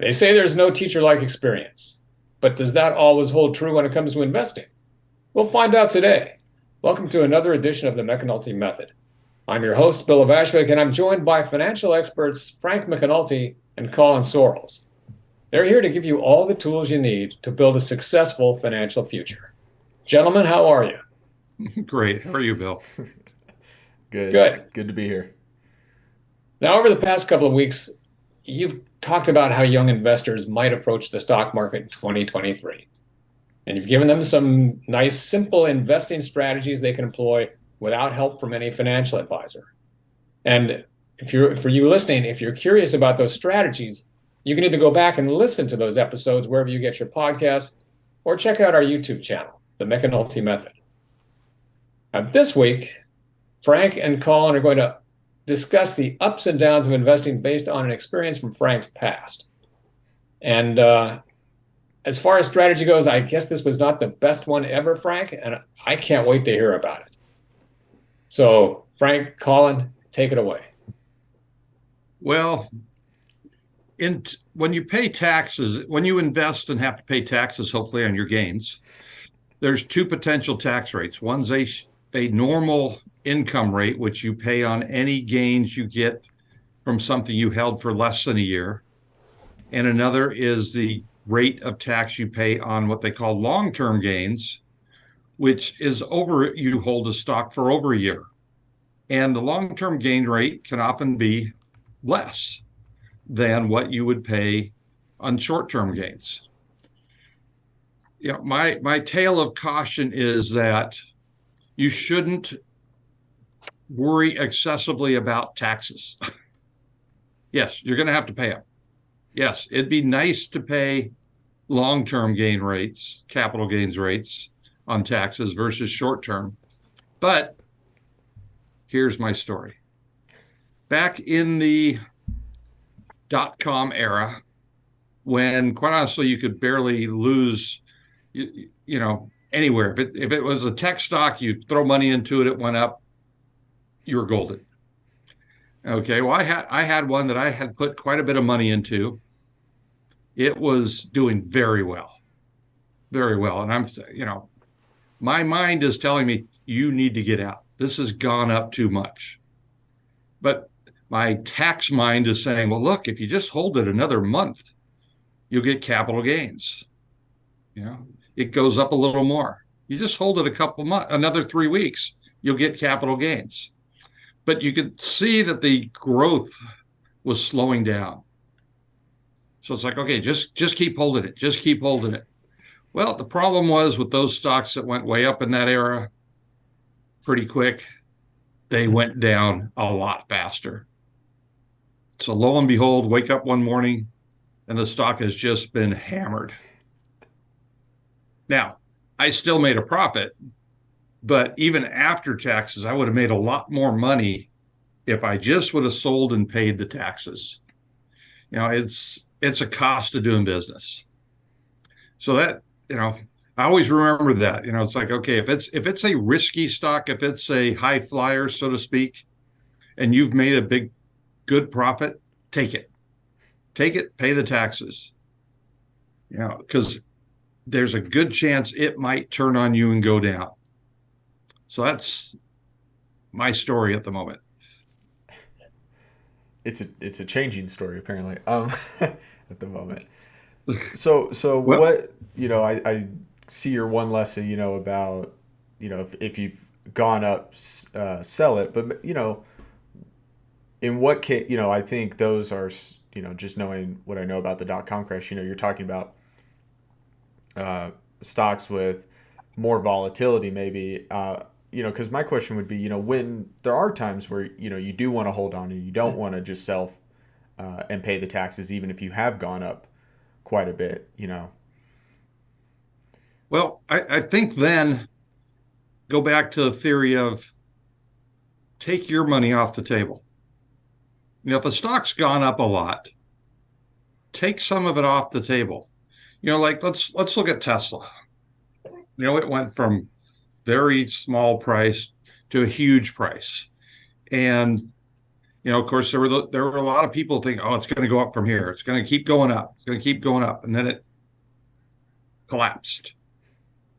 They say there's no teacher like experience, but does that always hold true when it comes to investing? We'll find out today. Welcome to another edition of the McEnulty Method. I'm your host, Bill Avashvik, and I'm joined by financial experts Frank McEnulty and Colin Sorrells. They're here to give you all the tools you need to build a successful financial future. Gentlemen, how are you? Great. How are you, Bill? Good. Good. Good to be here. Now, over the past couple of weeks, you've talked about how young investors might approach the stock market in 2023. And you've given them some nice, simple investing strategies they can employ without help from any financial advisor. And for you listening, if you're curious about those strategies, you can either go back and listen to those episodes wherever you get your podcast, or check out our YouTube channel, The McEnulty Method. Now, this week, Frank and Colin are going to discuss the ups and downs of investing based on an experience from Frank's past. And as far as strategy goes, I guess this was not the best one ever, Frank, and I can't wait to hear about it. So, Frank, Colin, take it away. Well, when you pay taxes, when you invest and have to pay taxes, hopefully on your gains, there's two potential tax rates. One's a normal income rate, which you pay on any gains you get from something you held for less than a year. And another is the rate of tax you pay on what they call long-term gains, which is over, you hold a stock for over a year. And the long-term gain rate can often be less than what you would pay on short-term gains. You know, my tale of caution is that you shouldn't worry excessively about taxes. Yes, you're going to have to pay them. Yes, it'd be nice to pay long-term gain rates, capital gains rates on taxes versus short-term. But here's my story. Back in the dot-com era, when quite honestly you could barely lose, anywhere. If it was a tech stock, you throw money into it, it went up, you were golden. Okay, well, I had one that I had put quite a bit of money into. It was doing very well, very well. And my mind is telling me, you need to get out. This has gone up too much. But my tax mind is saying, well, look, if you just hold it another month, you'll get capital gains. It goes up a little more. You just hold it a couple months, another 3 weeks, you'll get capital gains. But you could see that the growth was slowing down. So it's like, okay, just keep holding it. Just keep holding it. Well, the problem was with those stocks that went way up in that era pretty quick, they went down a lot faster. So lo and behold, wake up one morning and the stock has just been hammered. Now, I still made a profit, but even after taxes, I would have made a lot more money if I just would have sold and paid the taxes. It's a cost of doing business. So that, I always remember that. It's like, okay, if it's a risky stock, if it's a high flyer, so to speak, and you've made a good profit, take it. Take it, pay the taxes. Because there's a good chance it might turn on you and go down. So that's my story at the moment. It's a changing story apparently. At the moment. So Well, what I see your one lesson about if you've gone up, sell it. But in what case I think those are just knowing what I know about the dot-com crash. You're talking about stocks with more volatility maybe, because my question would be, when there are times where, you do want to hold on and you don't want to just sell and pay the taxes, even if you have gone up quite a bit. Well, I think then go back to the theory of take your money off the table. If a stock's gone up a lot, take some of it off the table. Like let's look at Tesla. It went from very small price to a huge price. And Of course, there were a lot of people thinking, oh, it's going to go up from here. It's going to keep going up. It's going to keep going up. And then it collapsed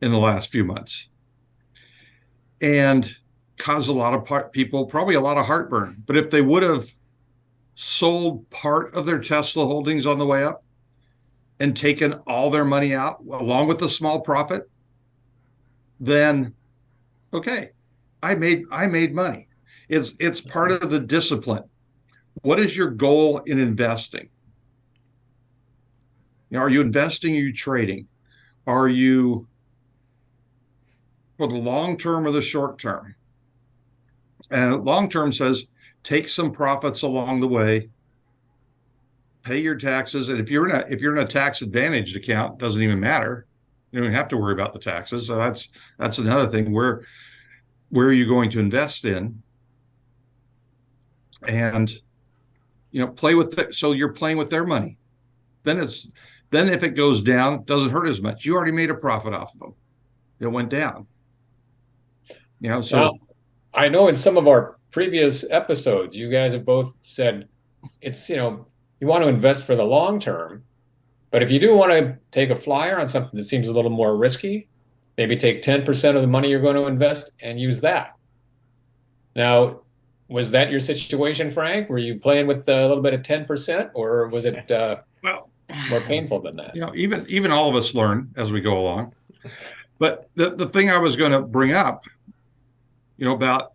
in the last few months and caused a lot of people probably a lot of heartburn. But if they would have sold part of their Tesla holdings on the way up and taken all their money out along with a small profit, then okay, I made money. It's part of the discipline. What is your goal in investing? Are you investing? Are you trading? Are you for the long term or the short term? And long term says take some profits along the way, pay your taxes, and if you're in a tax advantaged account, it doesn't even matter. You don't have to worry about the taxes. So that's another thing. Where are you going to invest in? And play with it. So you're playing with their money. Then if it goes down, it doesn't hurt as much. You already made a profit off of them. It went down. So now, I know in some of our previous episodes, you guys have both said it's, you want to invest for the long term, but if you do want to take a flyer on something that seems a little more risky, maybe take 10% of the money you're going to invest and use that. Now, was that your situation, Frank? Were you playing with a little bit of 10%, or was it well, more painful than that? Even all of us learn as we go along. But the thing I was going to bring up, about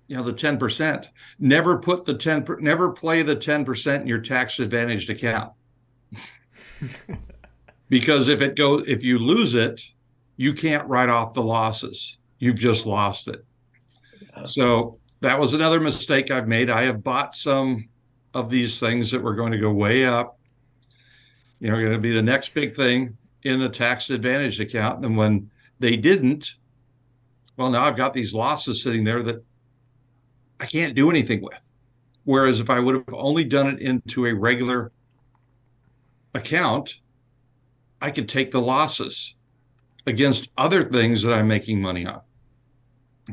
the 10%, never play the 10% in your tax advantaged account. Because if you lose it, you can't write off the losses. You've just lost it. So that was another mistake I've made. I have bought some of these things that were going to go way up, going to be the next big thing in a tax advantaged account. And when they didn't, well, now I've got these losses sitting there that I can't do anything with. Whereas if I would have only done it into a regular account, I could take the losses against other things that I'm making money on.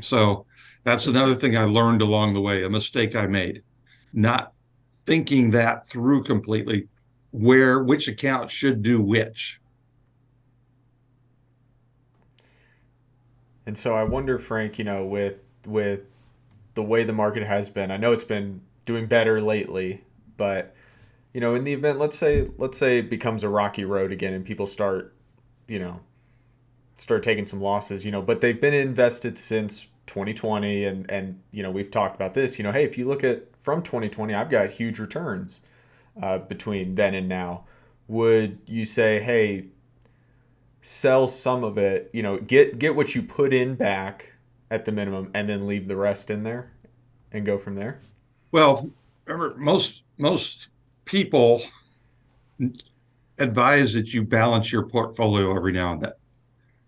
So that's another thing I learned along the way, a mistake I made, not thinking that through completely, which account should do which. And so I wonder, Frank, with the way the market has been, I know it's been doing better lately, but in the event, let's say it becomes a rocky road again and people start taking some losses, but they've been invested since 2020 and we've talked about this, hey, if you look at from 2020, I've got huge returns between then and now. Would you say, hey, sell some of it, get what you put in back at the minimum and then leave the rest in there and go from there? Well, remember, most people advise that you balance your portfolio every now and then.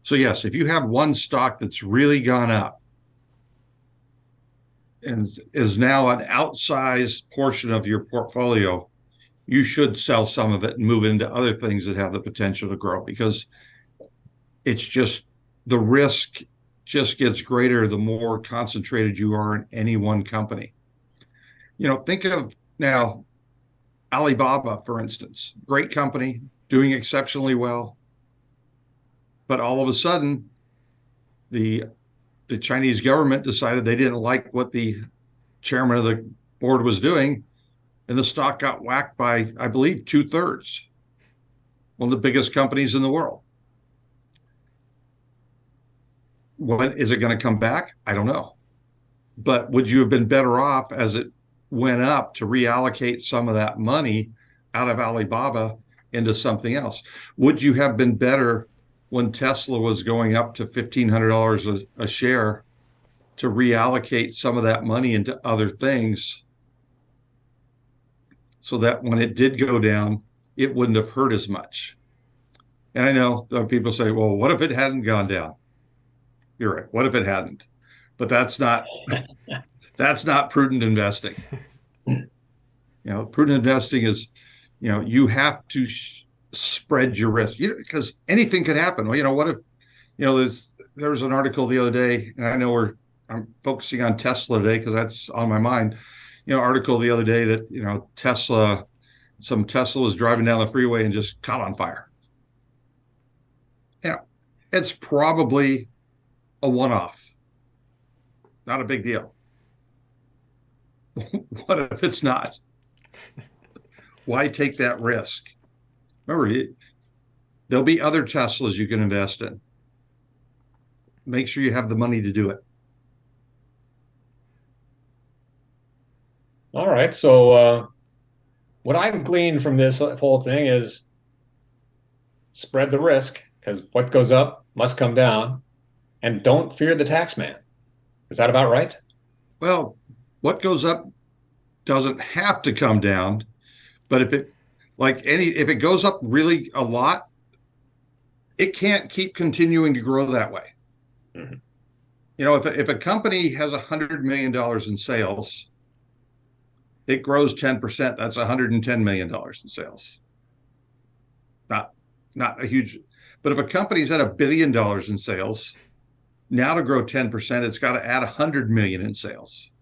So yes, if you have one stock that's really gone up and is now an outsized portion of your portfolio, you should sell some of it and move it into other things that have the potential to grow, because it's just the risk just gets greater the more concentrated you are in any one company. Think of now Alibaba, for instance, great company, doing exceptionally well. But all of a sudden, the Chinese government decided they didn't like what the chairman of the board was doing, and the stock got whacked by, I believe, 2/3. One of the biggest companies in the world. When is it going to come back? I don't know. But would you have been better off as it went up to reallocate some of that money out of Alibaba into something else? Would you have been better when Tesla was going up to $1,500 a share to reallocate some of that money into other things so that when it did go down, it wouldn't have hurt as much? And I know people say, well, what if it hadn't gone down? You're right. What if it hadn't? But that's not prudent investing. Prudent investing is, you have to spread your risk, because anything could happen. Well, what if, there was an article the other day, and I know I'm focusing on Tesla today because that's on my mind. article the other day that, some Tesla was driving down the freeway and just caught on fire. Yeah, it's probably a one-off, not a big deal. What if it's not? Why take that risk? Remember, there'll be other Teslas you can invest in. Make sure you have the money to do it. All right. So what I've gleaned from this whole thing is spread the risk, because what goes up must come down, and don't fear the tax man. Is that about right? Well, what goes up doesn't have to come down, but if it goes up really a lot, it can't keep continuing to grow that way. Mm-hmm. If a company has $100 million in sales, it grows 10%. That's $110 million in sales. Not a huge, but if a company's at $1 billion in sales, now to grow 10%, it's got to add 100 million in sales.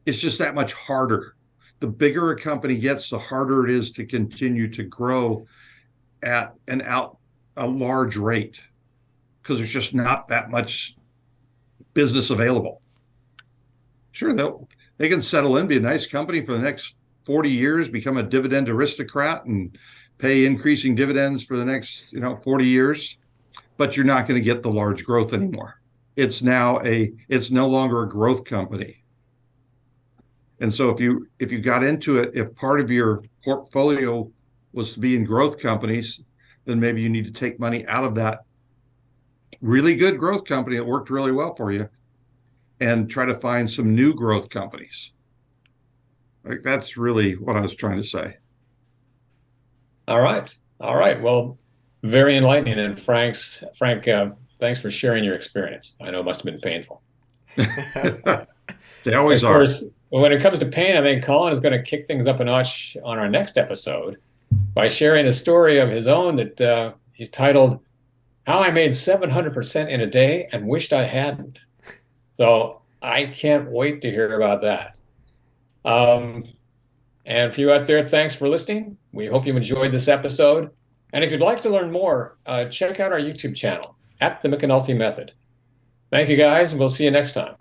It's just that much harder. The bigger a company gets, the harder it is to continue to grow at a large rate, because there's just not that much business available. Sure, they can settle in, be a nice company for the next 40 years, become a dividend aristocrat and pay increasing dividends for the next 40 years, but you're not going to get the large growth anymore. It's no longer a growth company. And so if you got into it, if part of your portfolio was to be in growth companies, then maybe you need to take money out of that really good growth company that worked really well for you and try to find some new growth companies. Like, that's really what I was trying to say. All right. Well, very enlightening. And Frank, thanks for sharing your experience. I know it must have been painful. They always are. Of course, when it comes to pain, I think Colin is going to kick things up a notch on our next episode by sharing a story of his own that he's titled "How I Made 700% in a Day and Wished I Hadn't." So I can't wait to hear about that. And for you out there, thanks for listening. We hope you enjoyed this episode. And if you'd like to learn more, check out our YouTube channel, @the McEnulty Method. Thank you, guys, and we'll see you next time.